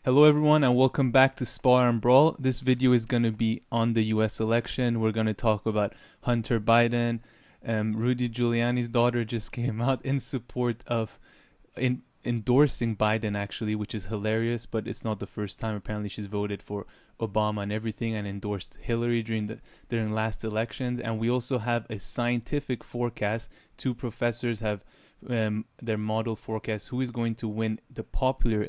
Hello everyone and welcome back to Spar&Brawl. This video is going to be on the US election. We're going to talk about Hunter Biden. Rudy Giuliani's daughter just came out in support of endorsing Biden actually, which is hilarious, but it's not the first time. Apparently she's voted for Obama and everything and endorsed Hillary during last elections. And we also have a scientific forecast. Two professors have their model forecast who is going to win the popular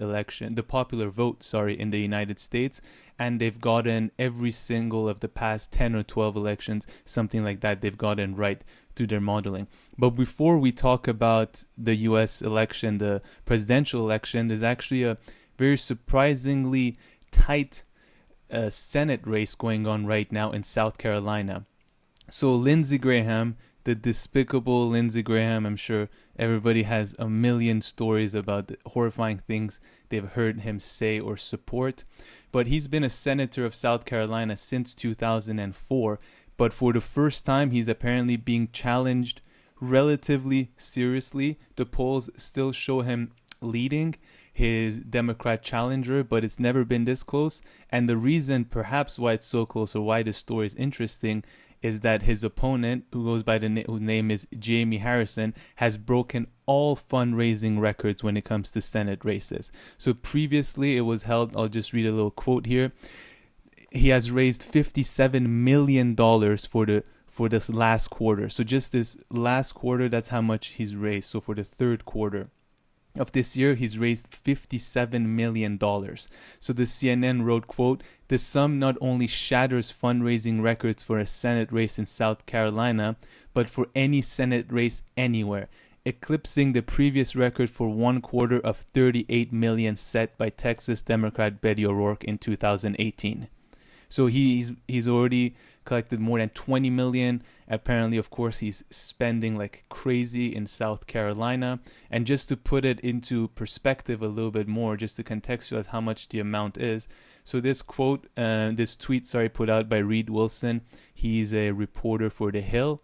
vote, in the United States, and they've gotten every single of the past 10 or 12 elections, something like that, they've gotten right through their modeling. But before we talk about the US election, the presidential election, there's actually a very surprisingly tight Senate race going on right now in South Carolina. So Lindsey Graham, the despicable Lindsey Graham, I'm sure everybody has a million stories about the horrifying things they've heard him say or support. But he's been a senator of South Carolina since 2004. But for the first time, he's apparently being challenged relatively seriously. The polls still show him leading his Democrat challenger, but it's never been this close. And the reason perhaps why it's so close, or why this story is interesting, is that his opponent, who goes by whose name is Jaime Harrison, has broken all fundraising records when it comes to Senate races. So previously it was held, I'll just read a little quote here. He has raised $57 million for this last quarter. So just this last quarter, that's how much he's raised. So for the third quarter of this year, he's raised $57 million. So the CNN wrote, quote, "The sum not only shatters fundraising records for a Senate race in South Carolina, but for any Senate race anywhere, eclipsing the previous record for one quarter of $38 million set by Texas Democrat Betty O'Rourke in 2018. So he's already collected more than 20 million. Apparently, of course, he's spending like crazy in South Carolina. And just to put it into perspective a little bit more, just to contextualize how much the amount is. So this tweet, put out by Reed Wilson. He's a reporter for The Hill.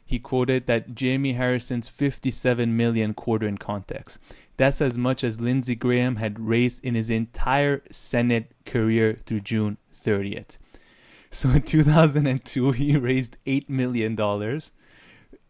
He quoted that Jaime Harrison's 57 million quarter in context. That's as much as Lindsey Graham had raised in his entire Senate career through June 30th. So in 2002, he raised $8 million.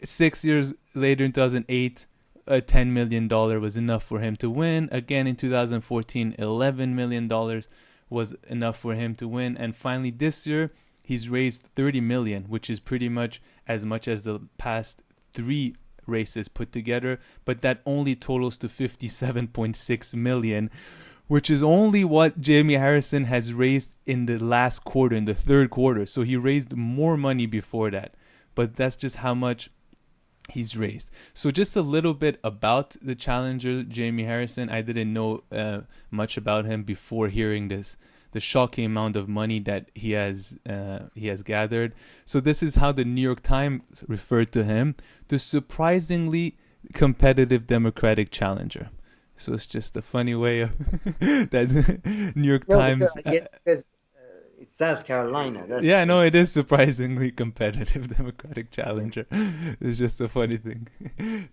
6 years later, in 2008, $10 million was enough for him to win. Again, in 2014, $11 million was enough for him to win. And finally, this year, he's raised $30 million, which is pretty much as the past three races put together. But that only totals to $57.6 million, which is only what Jaime Harrison has raised in the last quarter, in the third quarter. So he raised more money before that. But that's just how much he's raised. So just a little bit about the challenger, Jaime Harrison. I didn't know much about him before hearing the shocking amount of money that he has gathered. So this is how the New York Times referred to him: the surprisingly competitive Democratic challenger. So it's just a funny way of that New York Times. Because it's South Carolina. Yeah, no, it is surprisingly competitive Democratic challenger. It's just a funny thing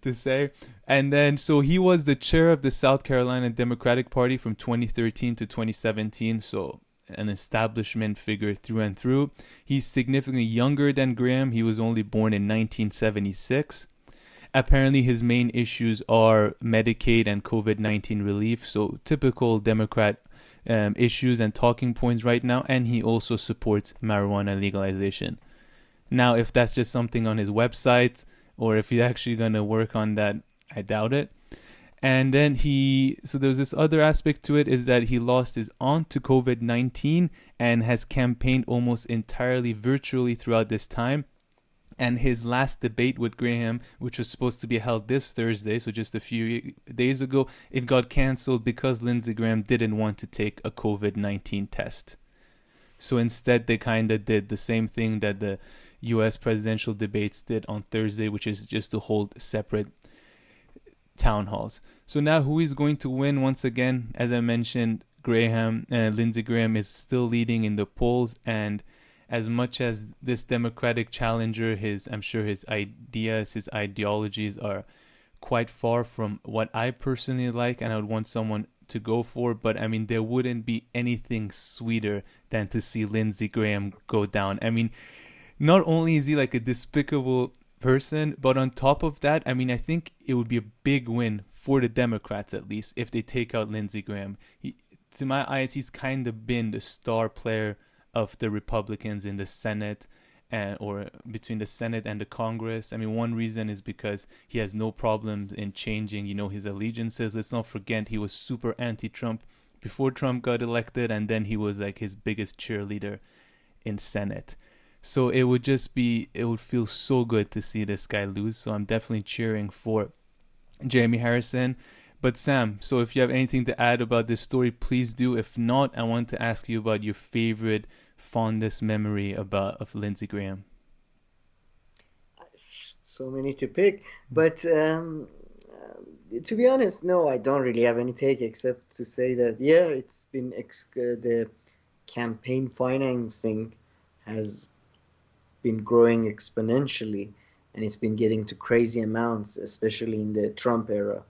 to say. And then, so he was the chair of the South Carolina Democratic Party from 2013 to 2017. So an establishment figure through and through. He's significantly younger than Graham. He was only born in 1976. Apparently, his main issues are Medicaid and COVID-19 relief, so typical Democrat issues and talking points right now, and he also supports marijuana legalization. Now, if that's just something on his website, or if he's actually going to work on that, I doubt it. And then so there's this other aspect to it, is that he lost his aunt to COVID-19 and has campaigned almost entirely virtually throughout this time. And his last debate with Graham, which was supposed to be held this Thursday, so just a few days ago, it got canceled because Lindsey Graham didn't want to take a COVID-19 test. So instead, they kind of did the same thing that the US presidential debates did on Thursday, which is just to hold separate town halls. So now who is going to win? Once again, as I mentioned, Lindsey Graham is still leading in the polls, and as much as this Democratic challenger, I'm sure his ideas, his ideologies are quite far from what I personally like, and I would want someone to go for, but I mean, there wouldn't be anything sweeter than to see Lindsey Graham go down. I mean, not only is he like a despicable person, but on top of that, I mean, I think it would be a big win for the Democrats, at least, if they take out Lindsey Graham. To my eyes, he's kind of been the star player of the Republicans in the Senate, or between the Senate and the Congress. I mean, one reason is because he has no problems in changing, his allegiances. Let's not forget he was super anti-Trump before Trump got elected, and then he was like his biggest cheerleader in Senate. So it would feel so good to see this guy lose. So I'm definitely cheering for Jaime Harrison. But Sam, so if you have anything to add about this story, please do. If not, I want to ask you about your favorite, fondest memory of Lindsey Graham. So many to pick, but to be honest, no, I don't really have any take except to say that it's been the campaign financing has been growing exponentially, and it's been getting to crazy amounts, especially in the Trump era.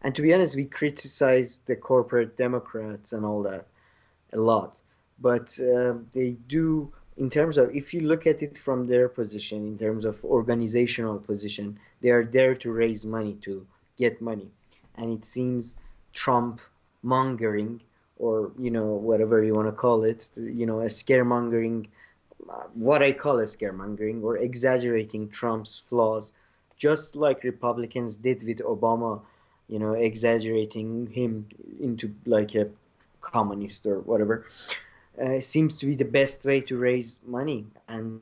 And to be honest, we criticize the corporate Democrats and all that a lot. But they do, in terms of, if you look at it from their position, in terms of organizational position, they are there to raise money, to get money. And it seems Trump mongering, or, whatever you want to call it, a scaremongering, what I call a scaremongering, or exaggerating Trump's flaws, just like Republicans did with Obama, exaggerating him into like a communist or whatever, seems to be the best way to raise money. And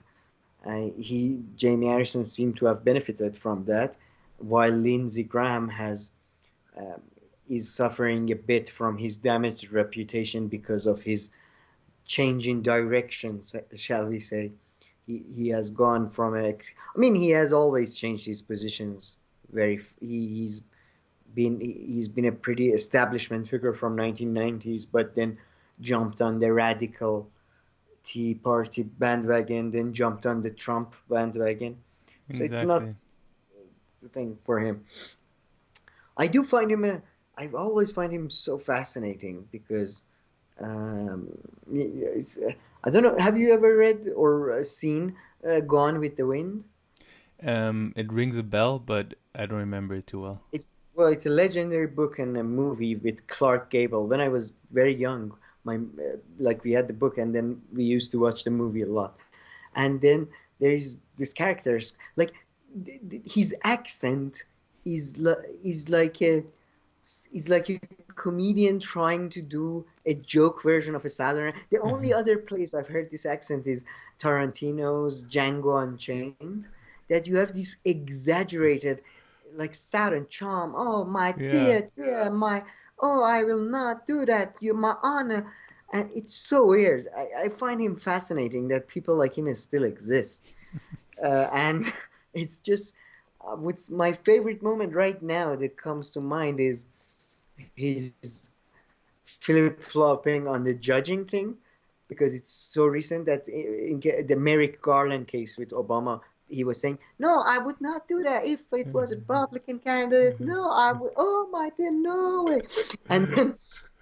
Jaime Harrison seemed to have benefited from that, while Lindsey Graham is suffering a bit from his damaged reputation because of his change in direction, shall we say. He has gone from he has always changed his positions. He's been a pretty establishment figure from 1990s, but then jumped on the radical Tea Party bandwagon, then jumped on the Trump bandwagon. So It's not the thing for him. I always find him so fascinating because I don't know. Have you ever read or seen Gone with the Wind? It rings a bell, but I don't remember it too well. It's a legendary book and a movie with Clark Gable. When I was very young, we had the book and then we used to watch the movie a lot. And then there's this character, like his accent is like a comedian trying to do a joke version of a Southern. The only other place I've heard this accent is Tarantino's Django Unchained, that you have this exaggerated, like Southern charm. Oh, my dear, I will not do that. You, my honor. And it's so weird. I find him fascinating that people like him still exist. And it's just, what's my favorite moment right now that comes to mind is his flip-flopping on the judging thing, because it's so recent that in the Merrick Garland case with Obama, he was saying, no, I would not do that if it was a Republican candidate. No, I would. Oh, my dear, no way. And then,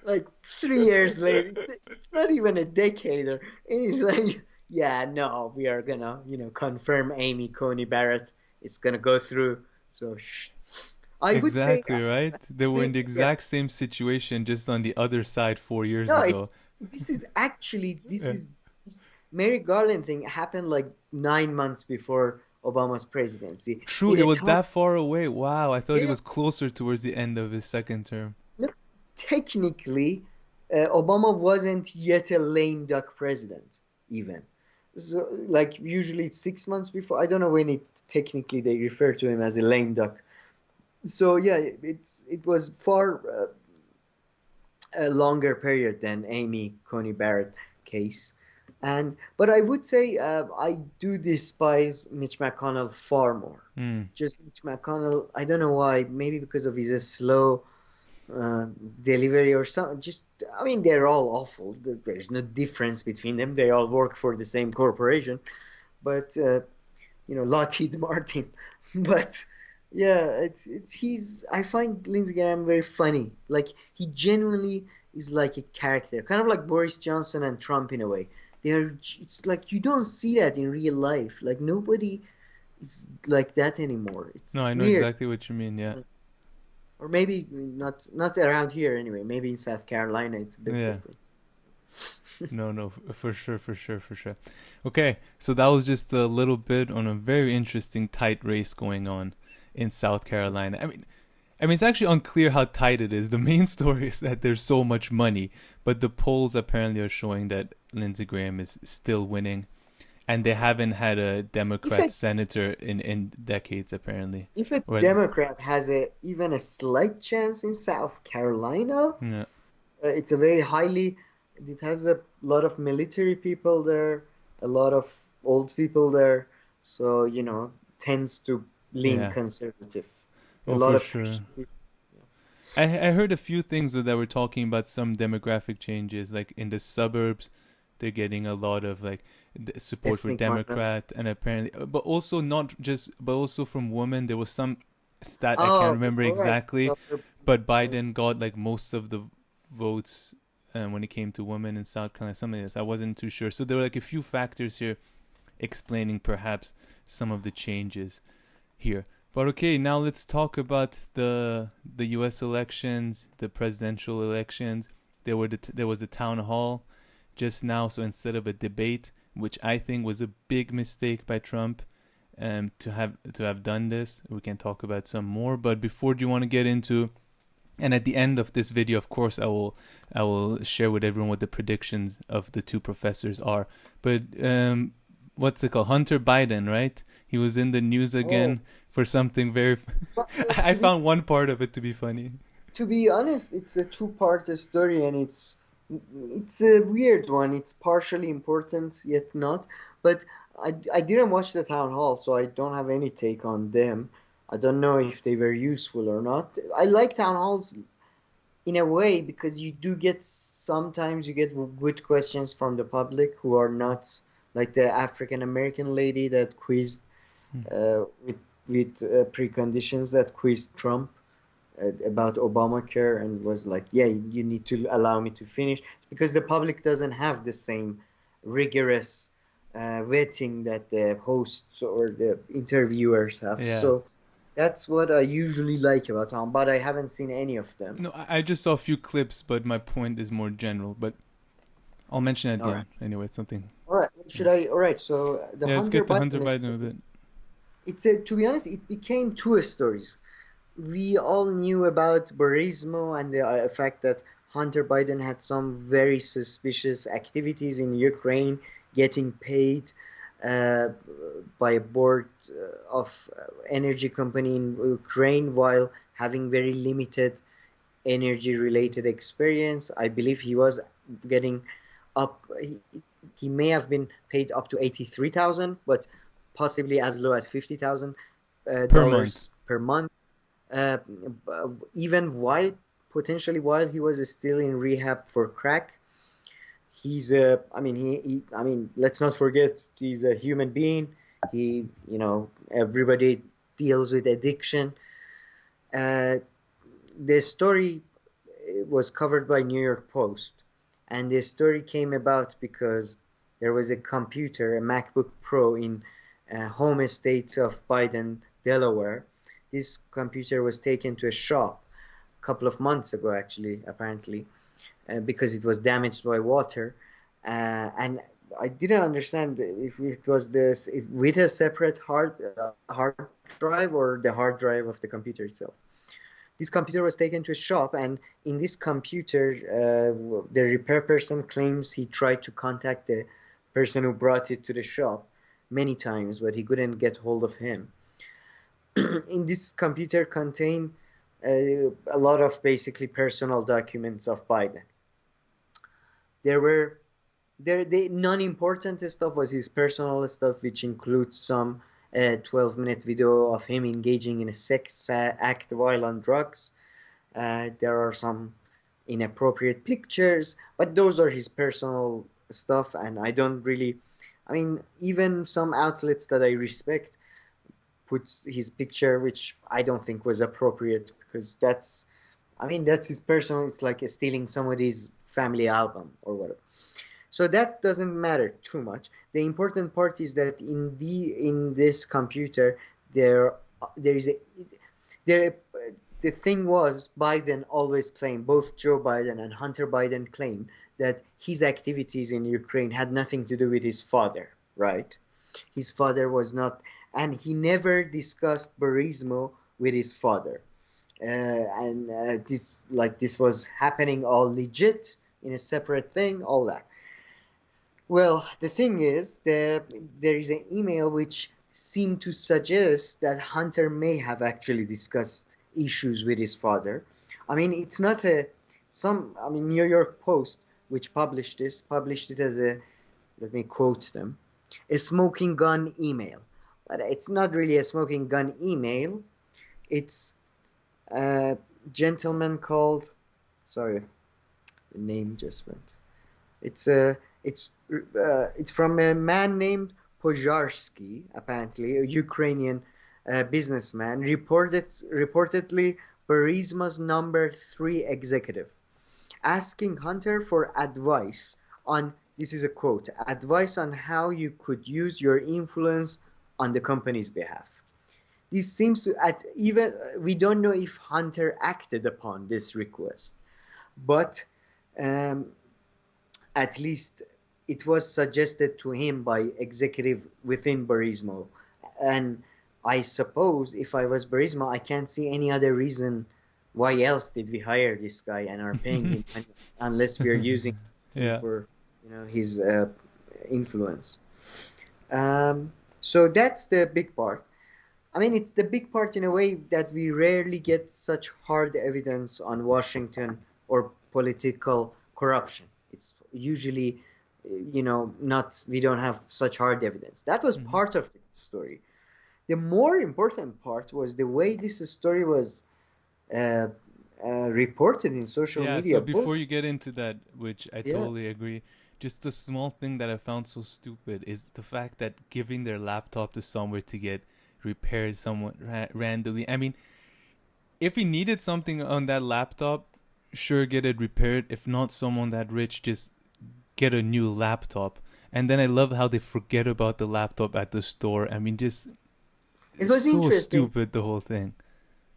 like 3 years later, it's not even a decade, and he's like, yeah, no, we are gonna, confirm Amy Coney Barrett. It's gonna go through. So, I would say exactly right. They were in the exact same situation, just on the other side 4 years ago. This Merrick Garland thing happened like 9 months before Obama's presidency. True, it was that far away. Wow, I thought it was closer towards the end of his second term. No, technically, Obama wasn't yet a lame duck president, even. So, like, usually it's 6 months before. I don't know when technically they refer to him as a lame duck. So, yeah, it was far a longer period than Amy Coney Barrett case. But I would say I do despise Mitch McConnell far more. Just Mitch McConnell, I don't know why, maybe because of his slow delivery or something. They're all awful. There's no difference between them. They all work for the same corporation. But, Lockheed Martin. But Yeah, it's he's I find Lindsey Graham very funny. Like he genuinely is like a character, kind of like Boris Johnson and Trump in a way. It's like you don't see that in real life. Like nobody is like that anymore. No, It's I know weird. exactly what you mean. Yeah. Or maybe not around here anyway. Maybe in South Carolina it's a bit Yeah. different. No, no, for sure, for sure, for sure. Okay, so that was just a little bit on a very interesting tight race going on in South Carolina. I mean, it's actually unclear how tight it is. The main story is that there's so much money, but the polls apparently are showing that Lindsey Graham is still winning, and they haven't had a If Democrat a senator in decades apparently. if a Or Democrat has a even a slight chance in South Carolina, yeah, it's a very highly, it has a lot of military people there, a lot of old people there, so tends to lean yeah, conservative. A oh lot for of sure. Christian people. I heard a few things that were talking about some demographic changes, like in the suburbs, they're getting a lot of like support for Ethnic minority. Democrat, and apparently, but also not just, but also from women. There was some stat I can't Oh, remember all right. exactly, So, but Biden got like most of the votes when it came to women in South Carolina. Something like this. I wasn't too sure. So there were like a few factors here explaining perhaps some of the changes here. But okay, now let's talk about the U.S. elections, the presidential elections. There was a town hall just now, so instead of a debate, which I think was a big mistake by Trump, to have done this, we can talk about some more. But before, do you want to get into? And at the end of this video, of course, I will share with everyone what the predictions of the two professors are. But what's it called? Hunter Biden, right? He was in the news oh, again for something very. but, I found one part of it to be funny. to be honest, it's a two-part story, and it's a weird one. It's partially important, yet not. But I didn't watch the town hall, so I don't have any take on them. I don't know if they were useful or not. I like town halls in a way because you do get sometimes you get good questions from the public who are not like the African American lady that quizzed Hmm. with preconditions that quizzed Trump about Obamacare and was like, yeah, you need to allow me to finish because the public doesn't have the same rigorous vetting that the hosts or the interviewers have. Yeah. So that's what I usually like about Tom, but I haven't seen any of them. No, I just saw a few clips, but my point is more general. But I'll mention it at All the right. end. Anyway, it's something. All right. Yeah. Should I? All right. So the Yeah, let's Hunter get to Hunter Biden Biden a story. bit. It's a, to be honest, it became two stories. We all knew about Burisma and the fact that Hunter Biden had some very suspicious activities in Ukraine, getting paid uh, by a board of energy company in Ukraine while having very limited energy related experience. I believe he was getting up he may have been paid up to 83,000 but possibly as low as 50,000 Per month. dollars per month, uh, even while potentially while he was still in rehab for crack. He's I mean I mean, let's not forget he's a human being. He, everybody deals with addiction. uh, the story was covered by New York Post, and the story came about because there was a computer, a MacBook Pro, in home estate of Biden, Delaware. This computer was taken to a shop a couple of months ago, actually, apparently, because it was damaged by water, and I didn't understand if it was this with a separate hard drive or the hard drive of the computer itself. This computer was taken to a shop, and in this computer, the repair person claims he tried to contact the person who brought it to the shop many times, but he couldn't get hold of him. In this computer contained a lot of basically personal documents of Biden. There were the non-important stuff was his personal stuff, which includes some 12-minute video of him engaging in a sex act while on drugs. There are some inappropriate pictures, but those are his personal stuff, and I don't really. I mean, even some outlets that I respect puts his picture, which I don't think was appropriate because that's his personal. It's like stealing somebody's family album or whatever. So that doesn't matter too much. The important part is that in this computer there is a there the thing was Biden always claimed, both Joe Biden and Hunter Biden claimed that his activities in Ukraine had nothing to do with his father, right? His father was not, and he never discussed Burisma with his father. And this was happening all legit in a separate thing, all that. Well, the thing is that there is an email which seemed to suggest that Hunter may have actually discussed issues with his father. I mean, it's not New York Post, which published it as let me quote them, a smoking gun email. But it's not really a smoking gun email. It's a gentleman called, sorry, the name just went. It's from a man named Pozharsky, apparently a Ukrainian businessman, reportedly Burisma's number 3 executive, asking Hunter for advice on, this is a quote, advice on how you could use your influence on the company's behalf. This seems to, we don't know if Hunter acted upon this request, but at least it was suggested to him by executive within Burisma. And I suppose if I was Burisma, I can't see any other reason why else did we hire this guy and are paying him money unless we are using him for his influence. So that's the big part. I mean, it's the big part in a way that we rarely get such hard evidence on Washington or political corruption. It's usually, not, we don't have such hard evidence. That was part of the story. The more important part was the way this story was reported in social media. So before you get into that, which I totally agree, just the small thing that I found so stupid is the fact that giving their laptop to somewhere to get repaired somewhat randomly. I mean, if he needed something on that laptop, sure, get it repaired. If not, someone that rich, just get a new laptop. And then I love how they forget about the laptop at the store. I mean, just it was so interesting. Stupid, the whole thing.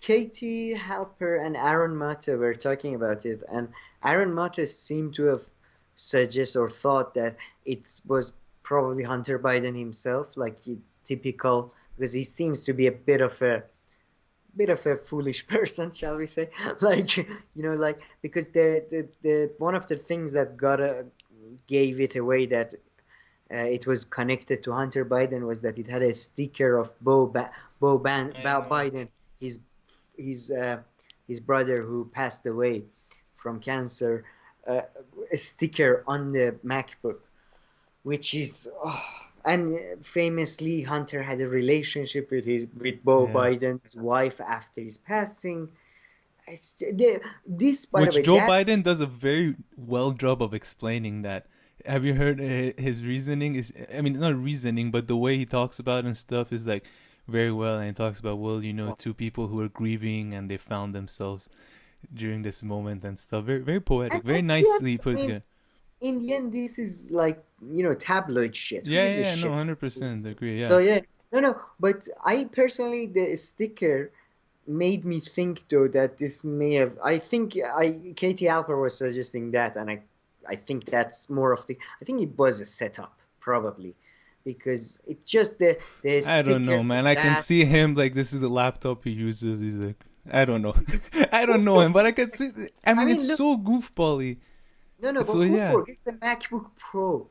Katie Halper and Aaron Mata were talking about it, and Aaron Mata seemed to have suggested or thought that it was probably Hunter Biden himself, like it's typical, because he seems to be a bit of a foolish person, shall we say? Because the one of the things that gave it away that it was connected to Hunter Biden was that it had a sticker of Biden, his brother who passed away from cancer, a sticker on the MacBook, which is. And famously, Hunter had a relationship with Biden's wife after his passing. Joe Biden does a very well job of explaining that. Have you heard his reasoning? Not reasoning, but the way he talks about and stuff is like very well. And he talks about, two people who are grieving and they found themselves during this moment and stuff. Very, very poetic, very nicely put together. In the end, this is like, tabloid shit. No, 100% agree, yeah. So, but I personally, the sticker made me think, though, that this may have, Katie Halper was suggesting that, and I think that's more of I think it was a setup, probably, because it's just the sticker. I don't know, man. I can see him, like, this is the laptop he uses. He's like, I don't know. I don't know him, but I can see, it's so goofbally. No, but who forgets the MacBook Pro?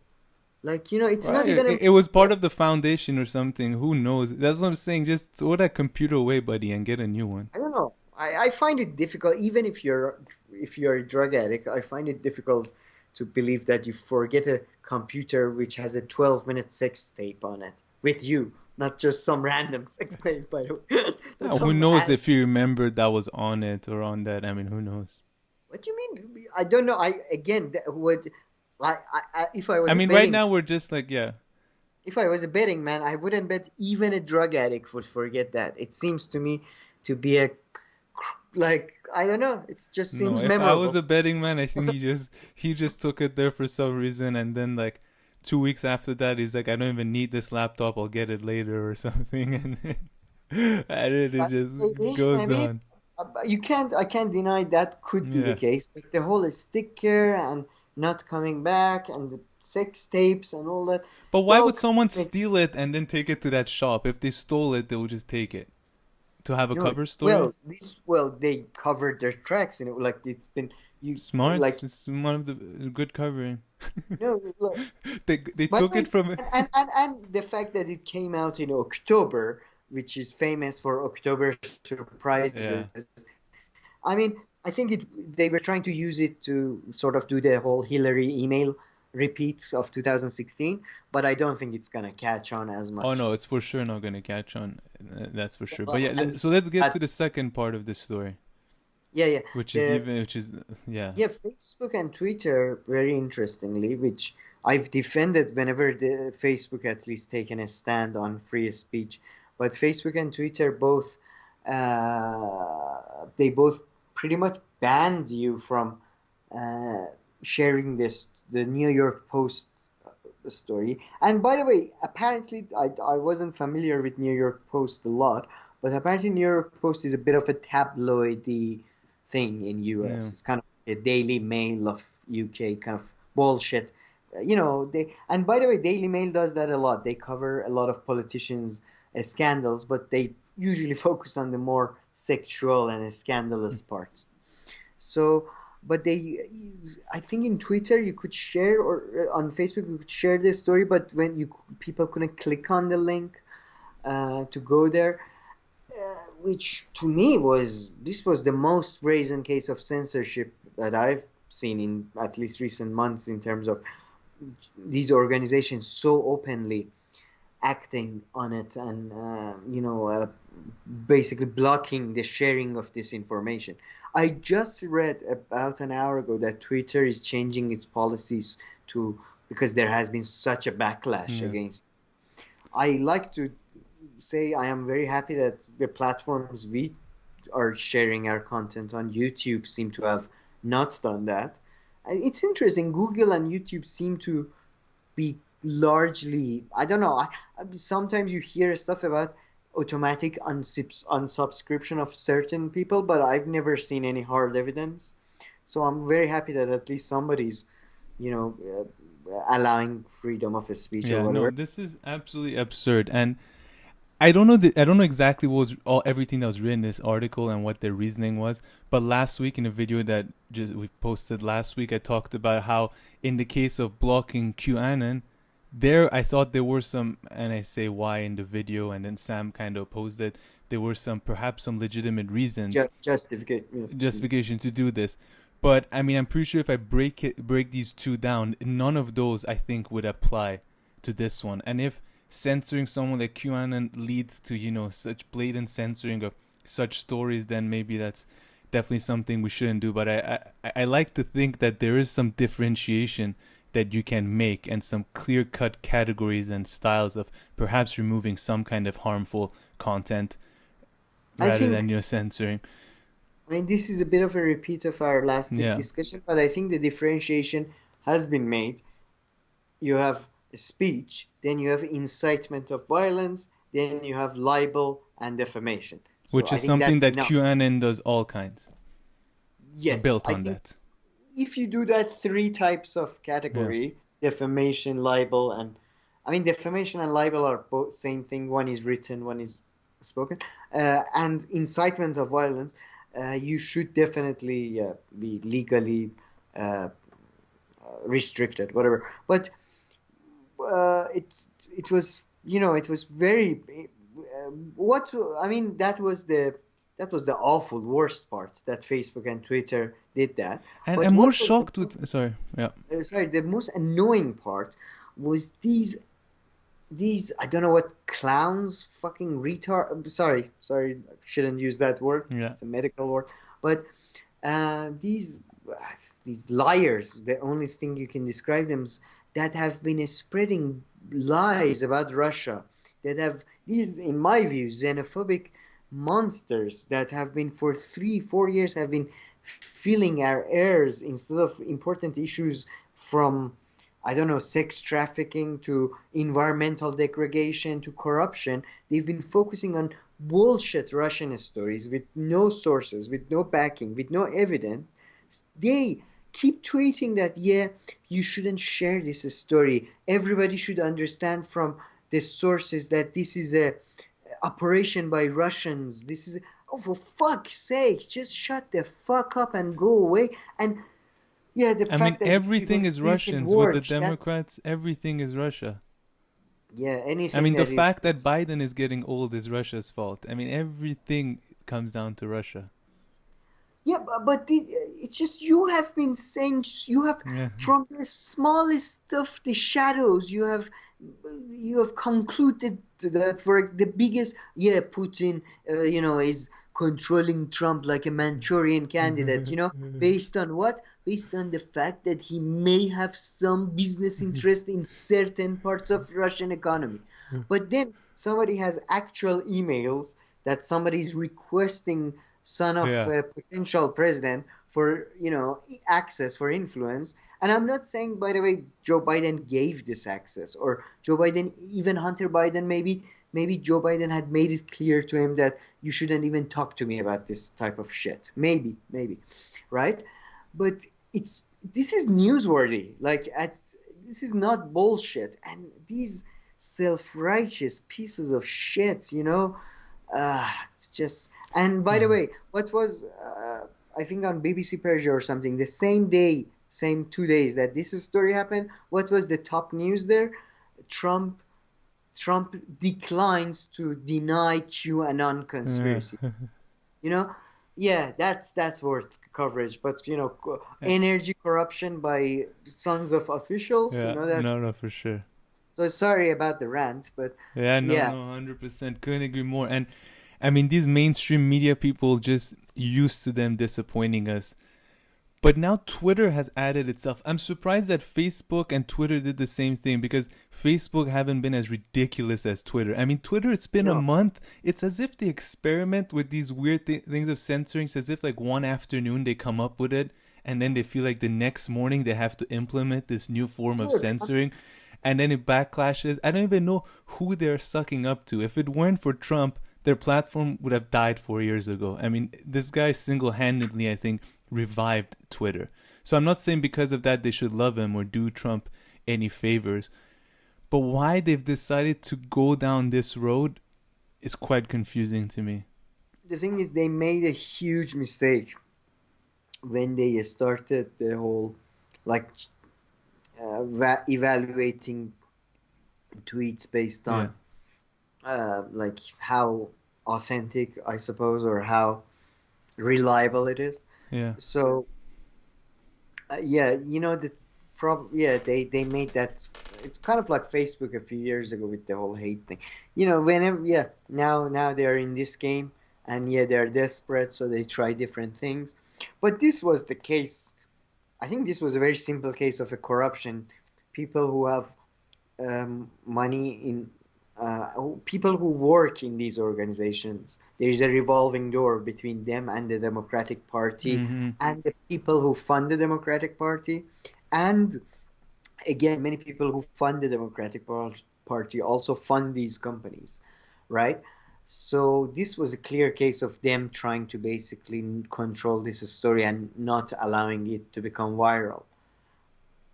Like, it's not even... It was part of the foundation or something. Who knows? That's what I'm saying. Just throw that computer away, buddy, and get a new one. I don't know. I find it difficult, even if you're a drug addict, I find it difficult to believe that you forget a computer which has a 12-minute sex tape on it with you, not just some random sex tape, by the way. Who knows if you remembered that was on it or on that? Who knows? What do you mean? I don't know. If I was. right now we're just like, If I was a betting man, I wouldn't bet even a drug addict would forget that. It seems to me to be like, I don't know, it just No, seems if I was memorable. a betting man, I think he just took it there for some reason, and then like 2 weeks after that, he's like, I don't even need this laptop. I'll get it later or something, and then it But just maybe, goes maybe on. I can't deny that could be the Yeah. case. But the whole sticker and not coming back and the sex tapes and all that, But it why all would someone makes steal it and then take it to that shop? If they stole it, they would just take it to have a no. cover story. Well, they covered their tracks and like it's been you Smart. like It's one of the good covering. no. Look, They but took it wait, from. and the fact that it came out in October, which is famous for October surprises. Yeah. I mean, I think they were trying to use it to sort of do the whole Hillary email repeat of 2016, but I don't think it's gonna catch on as Oh much. no, it's for sure not gonna catch on. That's for sure. But Well, yeah, and so let's get that, to the second part of the story, yeah, yeah, the which is yeah, yeah, Facebook and Twitter, very interestingly, which I've defended whenever the Facebook at least taken a stand on free speech, but Facebook and Twitter both they both pretty much banned you from uh, sharing the New York Post story. And by the way, apparently I wasn't familiar with New York Post a lot, but apparently New York Post is a bit of a tabloidy thing in yeah. US. It's kind of a Daily Mail of UK kind of bullshit. They and by the way, Daily Mail does that a lot. They cover a lot of politicians' scandals, but they usually focus on the more sexual and scandalous parts. So, but I think in Twitter you could share, or on Facebook you could share this story, but when people couldn't click on the link to go there, which to me was the most brazen case of censorship that I've seen in at least recent months in terms of these organizations so openly acting on it and basically blocking the sharing of this information. I just read about an hour ago that Twitter is changing its policies to because there has been such a backlash Yeah. against. I like to say I am very happy that the platforms we are sharing our content on, YouTube, seem to have not done that. It's interesting. Google and YouTube seem to be largely, I don't know. Sometimes you hear stuff about automatic unsubscription of certain people, but I've never seen any hard evidence. So I'm very happy that at least somebody's, allowing freedom of speech or Yeah, no, whatever. this is absolutely absurd, and I don't know. I don't know exactly what was everything that was written in this article and what their reasoning was. But last week, in a video that just we posted last week, I talked about how, in the case of blocking QAnon, there I thought there were some, and I say why in the video, and then Sam kind of opposed it. There were perhaps some legitimate reasons, Justificate. Yeah. justification to do this. But I mean, I'm pretty sure if I break these two down, none of those I think would apply to this one. And if censoring someone like QAnon leads to such blatant censoring of such stories, then maybe that's definitely something we shouldn't do. But I like to think that there is some differentiation that you can make and some clear cut categories and styles of perhaps removing some kind of harmful content I rather think, than censoring. I mean, this is a bit of a repeat of our last Yeah. discussion, but I think the differentiation has been made. You have speech, then you have incitement of violence, then you have libel and defamation. So Which I is think that's something that enough. QAnon does all kinds. Yes, Built I on think that. if you do that three types of Yeah. category, defamation, libel, and I mean defamation and libel are both same thing. One is written, one is spoken, and incitement of violence. You should definitely be legally uh, restricted, whatever. But it was it was very what I mean that was the awful worst part that Facebook and Twitter did that. And But I'm more what was the shocked with sorry, yeah. sorry, the most annoying part was these I don't know what clowns, fucking retard. Sorry, shouldn't use that word. Yeah. It's a medical word. But these these liars, the only thing you can describe them is, that have been spreading lies about Russia, that have these, in my view, xenophobic monsters that have been for 3-4 years have been filling our ears instead of important issues, from, I don't know, sex trafficking to environmental degradation to corruption. They've been focusing on bullshit Russian stories with no sources, with no backing, with no evidence. They keep tweeting that, yeah, you shouldn't share this story. Everybody should understand from the sources that this is a operation by Russians. This is, oh, for fuck's sake, just shut the fuck up and go away. And yeah, the I mean, fact that everything is people Russians can with the watch, that's, Democrats. Everything is Russia. yeah, I anything mean, the that is, fact that Biden is getting old is Russia's fault. I mean, everything comes down to Russia. yeah, but it's just, you have been saying, you have, Yeah. from the smallest of the shadows, you have concluded that for the biggest, yeah, Putin, is controlling Trump like a Manchurian candidate, based on what? Based on the fact that he may have some business interest in certain parts of Russian economy. But then somebody has actual emails that somebody is requesting, son of Yeah. a potential president, for access, for influence. And I'm not saying, by the way, Joe Biden gave this access, or Joe Biden, even Hunter Biden, maybe Joe Biden had made it clear to him that you shouldn't even talk to me about this type of shit. Maybe, right? But this is newsworthy. Like, this is not bullshit. And these self-righteous pieces of shit, it's just. And by the way, what was, I think on BBC Persia or something, the same 2 days that this story happened, what was the top news there? Trump declines to deny QAnon conspiracy. Yeah, that's worth coverage. But energy corruption by sons of officials, Yeah. that. No, for sure. So sorry about the rant, but Yeah, no, yeah. 100%. Couldn't agree more. And I mean, these mainstream media people just used to them disappointing us. But now Twitter has added itself. I'm surprised that Facebook and Twitter did the same thing, because Facebook haven't been as ridiculous as Twitter. I mean, Twitter, it's been a month. It's as if they experiment with these weird things of censoring. It's as if like one afternoon they come up with it, and then they feel like the next morning they have to implement this new form of censoring. And then it backlashes. I don't even know who they're sucking up to. If it weren't for Trump, their platform would have died 4 years ago. I mean, this guy single-handedly, I think, revived Twitter. So I'm not saying because of that they should love him or do Trump any favors. But why they've decided to go down this road is quite confusing to me. The thing is, they made a huge mistake when they started the whole, like, evaluating tweets based on like how authentic, I suppose, or how reliable it is. Yeah. So the problem, they made that. It's kind of like Facebook a few years ago with the whole hate thing. Whenever, now they're in this game, and they're desperate, so they try different things. But this was the case. I think this was a very simple case of a corruption. People who have money in, people who work in these organizations. There is a revolving door between them and the Democratic Party, and the people who fund the Democratic Party. And again, many people who fund the Democratic Party also fund these companies, right? So this was a clear case of them trying to basically control this story and not allowing it to become viral.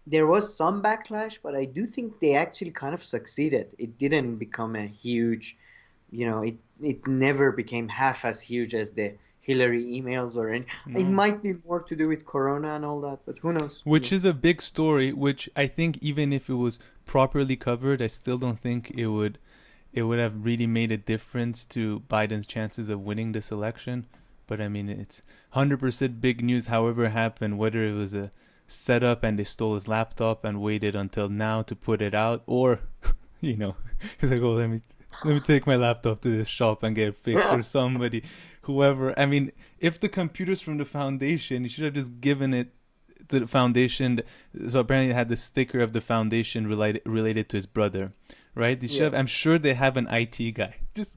There was some backlash, but I do think they actually kind of succeeded. It didn't become a huge, it never became half as huge as the Hillary emails or any. No. It might be more to do with Corona and all that, but who knows? Which is a big story, which I think even if it was properly covered, I still don't think it would have really made a difference to Biden's chances of winning this election. But I mean, it's 100% big news, however it happened, whether it was a setup and they stole his laptop and waited until now to put it out, or, he's like, oh, let me take my laptop to this shop and get it fixed, or somebody, whoever. I mean, if the computer's from the foundation, you should have just given it the foundation. So apparently, it had the sticker of the foundation related to his brother, right? Yeah. I'm sure they have an IT guy. Just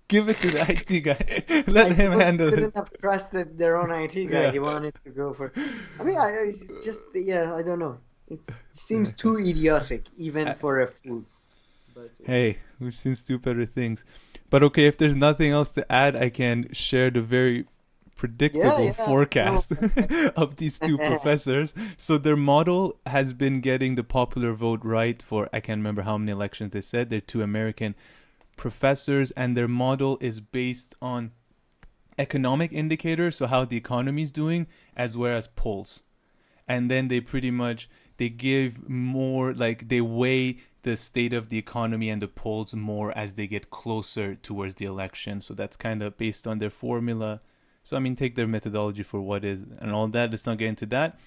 give it to the IT guy. I Let him suppose they handle it. couldn't have trusted their own IT guy. Yeah. He wanted to go for. I mean, it's just yeah. I don't know. It seems too idiotic, even for a fool. But Hey, we've seen stupider things. But okay, if there's nothing else to add, I can share the very predictable yeah. No. forecast of these two professors. So their model has been getting the popular vote right for, I can't remember how many elections they said. They're two American professors, and their model is based on economic indicators, so how the economy is doing, as well as polls. And then they give more, like they weigh the state of the economy and the polls more as they get closer towards the election. So that's kind of based on their formula. So I mean, take their methodology for what is and all that. Let's not get into that.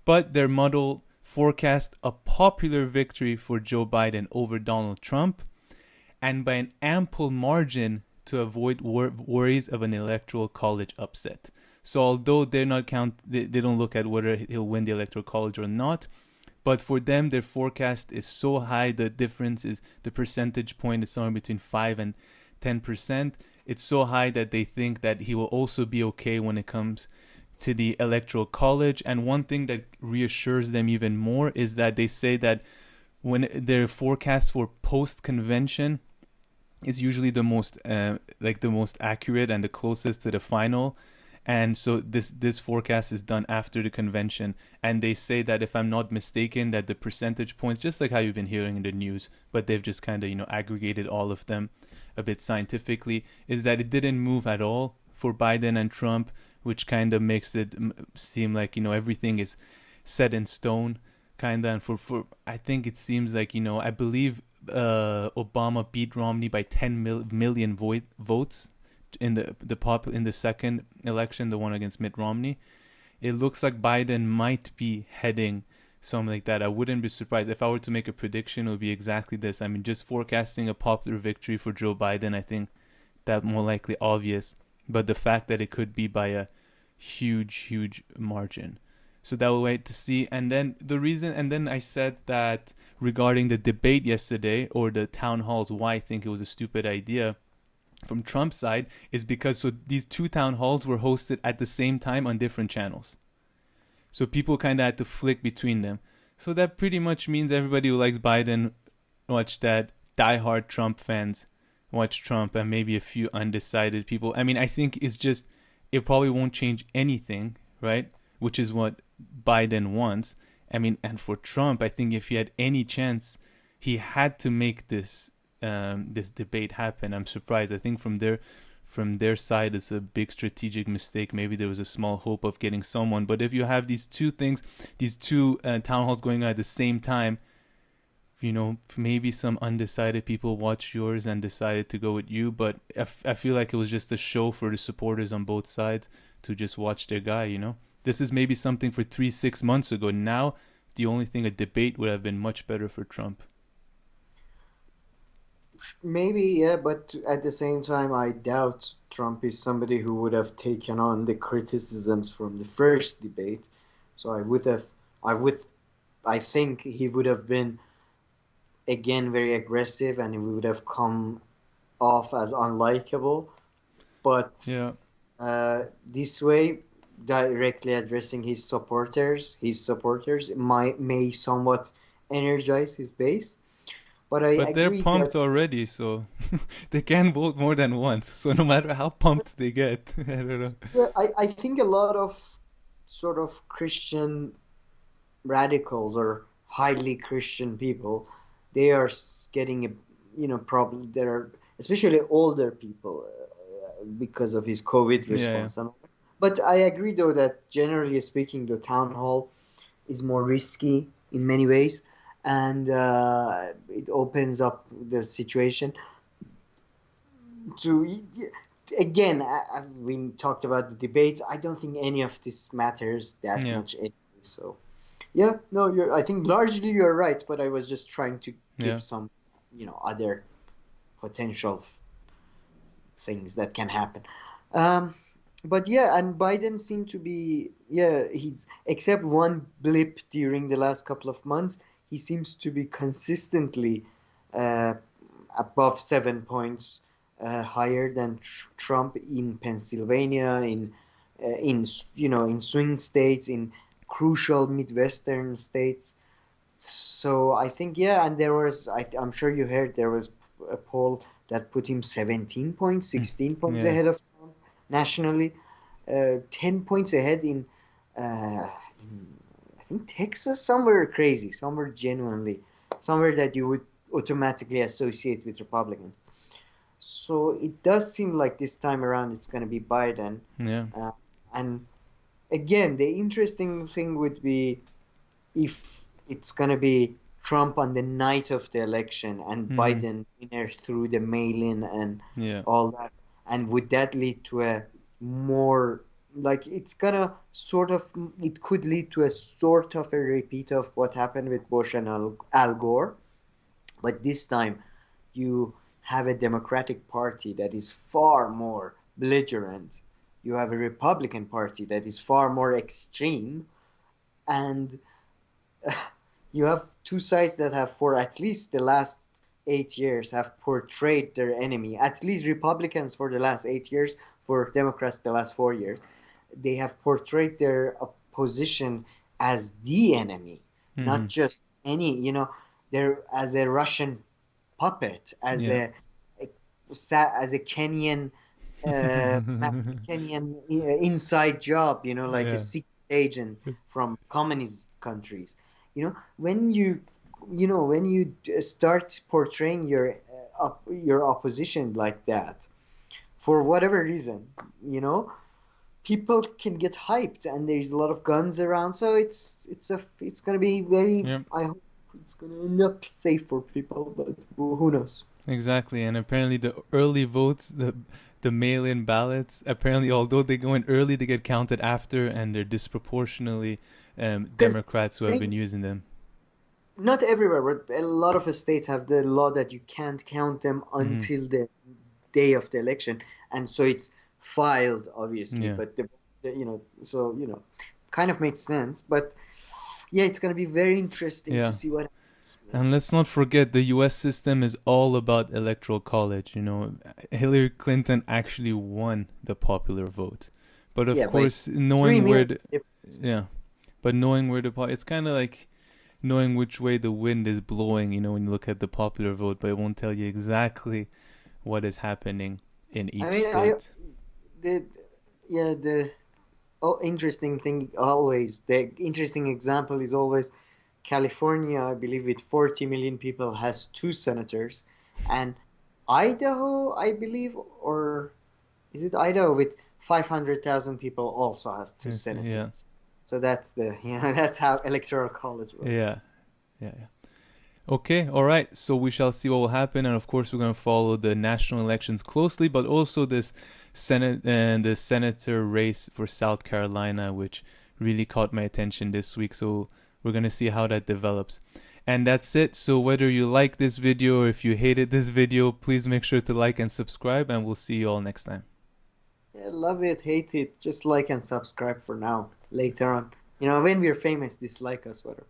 But their model forecast a popular victory for Joe Biden over Donald Trump, and by an ample margin to avoid worries of an electoral college upset. So although they don't look at whether he'll win the electoral college or not, but for them their forecast is so high, the difference is the percentage point is somewhere between 5 and 10%. It's so high that they think that he will also be okay when it comes to the electoral college. And one thing that reassures them even more is that they say that when their forecast for post-convention is usually the most accurate and the closest to the final. And so this forecast is done after the convention, and they say that, if I'm not mistaken, that the percentage points, just like how you've been hearing in the news, but they've just kind of aggregated all of them a bit scientifically, is that it didn't move at all for Biden and Trump, which kind of makes it seem like everything is set in stone, kind of. And for I think it seems like I believe Obama beat Romney by 10 million votes in the second election, the one against Mitt Romney. It looks like Biden might be heading something like that. I wouldn't be surprised if I were to make a prediction. It would be exactly this. I mean, just forecasting a popular victory for Joe Biden, I think that more likely obvious, but the fact that it could be by a huge margin. So that we'll wait to see. And then I said that regarding the debate yesterday, or the town halls, why I think it was a stupid idea from Trump's side is because these two town halls were hosted at the same time on different channels. So people kind of had to flick between them. So that pretty much means everybody who likes Biden watch that. Diehard Trump fans watch Trump, and maybe a few undecided people. I mean, I think it probably won't change anything, right? Which is what Biden wants. I mean, and for Trump, I think if he had any chance, he had to make this debate happen. I'm surprised. I think from their side, it's a big strategic mistake. Maybe there was a small hope of getting someone. But if you have these two town halls going on at the same time, maybe some undecided people watched yours and decided to go with you. But I feel like it was just a show for the supporters on both sides to just watch their guy. This is maybe something for 3-6 months ago. Now, the only thing, a debate would have been much better for Trump. maybe, yeah, but at the same time, I doubt Trump is somebody who would have taken on the criticisms from the first debate. So I think he would have been again very aggressive, and he would have come off as unlikable. But Yeah. this way, directly addressing his supporters may somewhat energize his base. But I But they're agree pumped that already, so they can vote more than once. So no matter how pumped they get, I don't know. well, I think a lot of sort of Christian radicals or highly Christian people, they are getting probably there are especially older people because of his COVID Yeah. response. But I agree though that generally speaking, the town hall is more risky in many ways, and it opens up the situation to again, as we talked about the debates. I don't think any of this matters that Yeah. much anyway. So yeah, no, I think largely you're right, but I was just trying to Yeah. give some other potential things that can happen. But yeah, and Biden seemed to be yeah, he's except one blip during the last couple of months, he seems to be consistently uh, above 7 points higher than Trump in Pennsylvania, in swing states, in crucial Midwestern states. So I think, yeah, and I'm sure you heard there was a poll that put him 17 points, 16 points Yeah. ahead of Trump nationally, 10 points ahead in I think Texas, somewhere crazy, somewhere that you would automatically associate with Republicans. So it does seem like this time around it's going to be Biden. Yeah. Uh, and again, the interesting thing would be if it's going to be Trump on the night of the election and Hmm. Biden winner through the mail-in and Yeah. all that. And would that lead to a more, like, it could lead to a sort of a repeat of what happened with Bush and Al Gore. But this time you have a Democratic Party that is far more belligerent. You have a Republican Party that is far more extreme. And you have two sides that have, for at least the last 8 years, have portrayed their enemy. At least Republicans for the last 8 years, for Democrats the last 4 years, they have portrayed their opposition as the enemy, not Hmm. just any, they're as a Russian puppet, Yeah. as a Kenyan inside job, like a Yeah. secret agent from communist countries. When you start portraying your opposition like that, for whatever reason, people can get hyped, and there's a lot of guns around. So it's gonna be very. Yeah. I hope it's gonna end up safe for people, but who knows? Exactly. And apparently the early votes, the mail-in ballots, apparently although they go in early, they get counted after, and they're disproportionately Because Democrats who have been using them. not everywhere, but a lot of states have the law that you can't count them Hmm. until the day of the election, and so it's filed, obviously. Yeah. But kind of makes sense. But yeah, it's gonna be very interesting to Yeah. see what happens. And let's not forget the US system is all about electoral college. Hillary Clinton actually won the popular vote. But of Yeah, but course, three knowing where million the, difference. yeah, but knowing where it's kind of like knowing which way the wind is blowing, when you look at the popular vote, but it won't tell you exactly what is happening in I each mean, I state. the yeah the interesting thing always, the interesting example is always California, I believe, with 40 million people, has two senators, and Idaho, I believe, or is it Idaho, with 500,000 people, also has two Yeah. senators. So that's how electoral college Yeah. works. Yeah. Yeah. Okay, all right. So we shall see what will happen, and of course, we're going to follow the national elections closely, but also this Senate and the senator race for South Carolina, which really caught my attention this week. So we're going to see how that develops. And that's it. So whether you like this video or if you hated this video, please make sure to like and subscribe, and we'll see you all next time. Yeah, love it, hate it, just like and subscribe for now. Later on, when we're famous, dislike us, whatever.